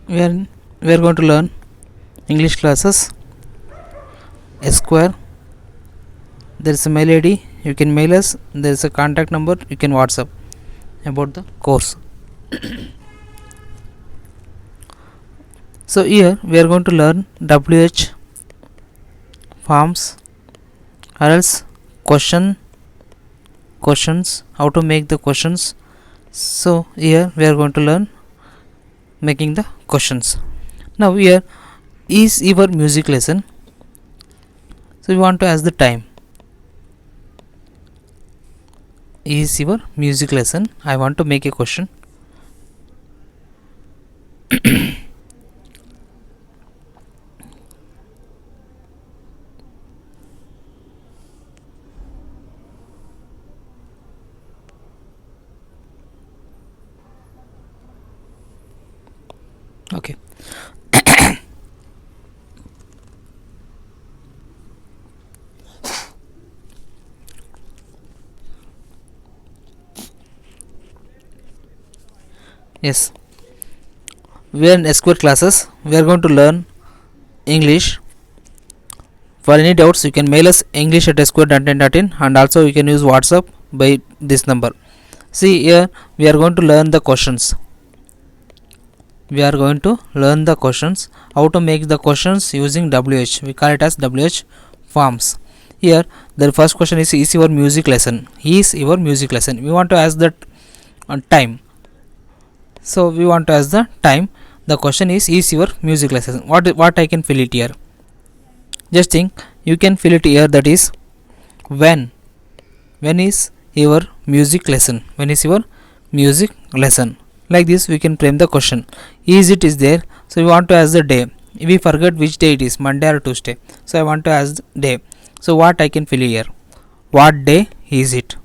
we are we are going to learn English classes. Square. There is a mail ID. You can mail us. There is a contact number. You can WhatsApp about the course. So here we are going to learn WH forms or else questions, how to make the questions. So here we are going to learn making the questions. Now here is your music lesson. So we want to ask the time. Is your music lesson? I want to make a question. Okay. Yes, we are in SQL classes. We are going to learn English. For any doubts, you can mail us english@sql.in, and also you can use WhatsApp by this number. See here, we are going to learn the questions. We are going to learn the questions, how to make the questions using WH. We call it as WH forms. Here, the first question is your music lesson? Is your music lesson? We want to ask that time. So we want to ask the time. The question is your music lesson? What I can fill it here? Just think, you can fill it here, that is when is your music lesson? When is your music lesson? Like this we can frame the question. Is there? So we want to ask the day. We forget which day it is, Monday or Tuesday. So I want to ask the day. So what I can fill here? What day is it?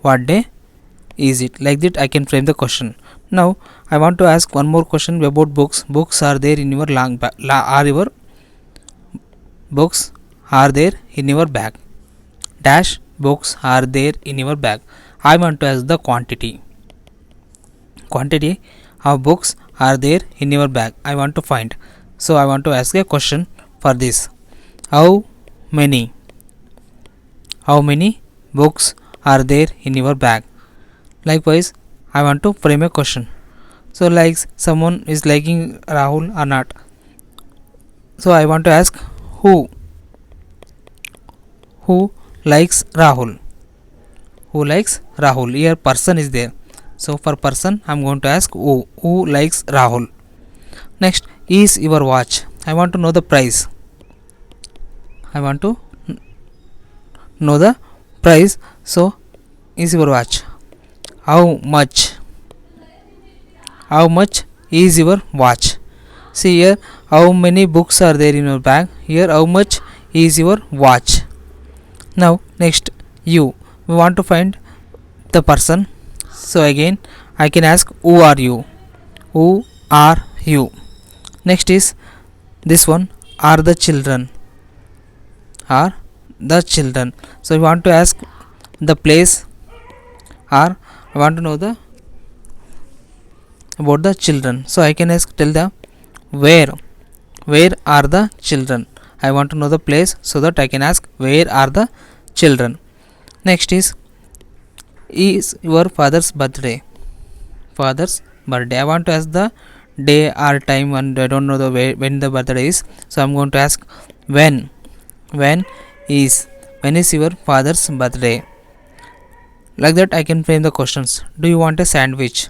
What day is it? Like that I can frame the question. Now I want to ask one more question about books. Books are there in your books are there in your bag? Dash books are there in your bag. I want to ask the quantity of books are there in your bag. I want to find. So I want to ask a question for this. How many books are there in your bag? Likewise I want to frame a question. So like someone is liking Rahul or not. So I want to ask who likes Rahul? Who likes Rahul? Here person is there. So for person I am going to ask who likes Rahul. Next, is your watch? I want to know the price. I want to know the price. So is your watch? How much is your watch? See here, how many books are there in your bag? Here, how much is your watch? Now next, you. We want to find the person. So again I can ask who are you? Who are you? Next is this one, are the children? Are the children? So we want to ask the place, or I want to know the about the children. So I can ask, tell the where are the children? I want to know the place, so that I can ask where are the children. Next is your father's birthday? I want to ask the day or time, and I don't know the way when the birthday is. So I'm going to ask when is your father's birthday? Like that I can frame the questions. Do you want a sandwich?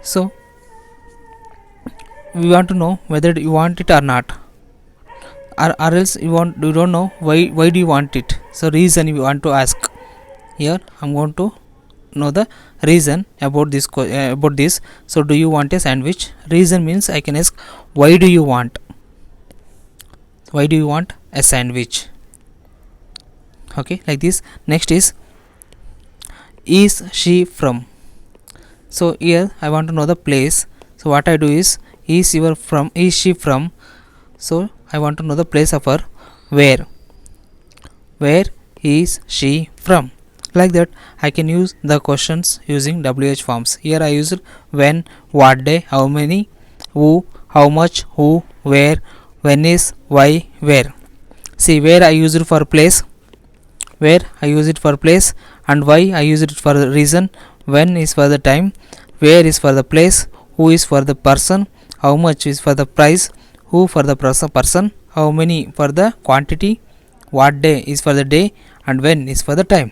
So we want to know whether you want it or not, or else you don't know why do you want it. So reason you want to ask. Here I'm going to know the reason about this. So do you want a sandwich? Reason means I can ask why do you want a sandwich? Okay, like this. Next is she from? So here I want to know the place. So what I do is she from? So I want to know the place of her. Where is she from? Like that I can use the questions using WH forms. Here I used when, what day, how many, who, how much, who, where, when is, why, where. See, where I use it for place, where I use it for place, and why I use it for the reason, when is for the time, where is for the place, who is for the person, how much is for the price, who for the person, how many for the quantity, what day is for the day, and when is for the time.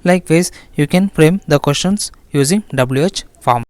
Likewise, you can frame the questions using WH form.